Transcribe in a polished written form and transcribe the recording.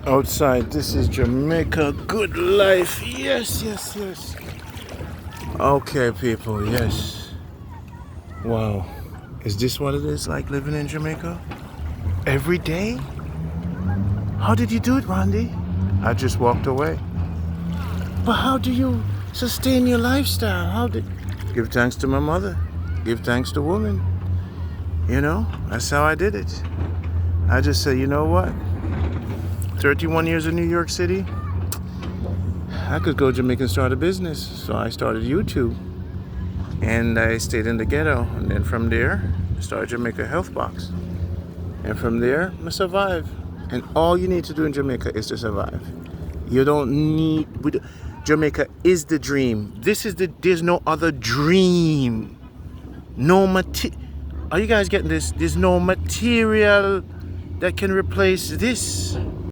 outside. This is Jamaica. Good life. Yes, yes, yes. Okay, people. Yes. Wow. Is this what it is like living in Jamaica? Every day? How did you do it, Randy? I just walked away. But how do you sustain your lifestyle? How did... Give thanks to my mother. Give thanks to woman. You know, that's how I did it. I just said, you know what? 31 years in New York City, I could go to Jamaica and start a business. So I started YouTube. And I stayed in the ghetto. And then from there, I started Jamaica Health Box. And from there, I survive. And all you need to do in Jamaica is to survive. You don't need... Jamaica is the dream. There's no other dream. Are you guys getting this? There's no material that can replace this.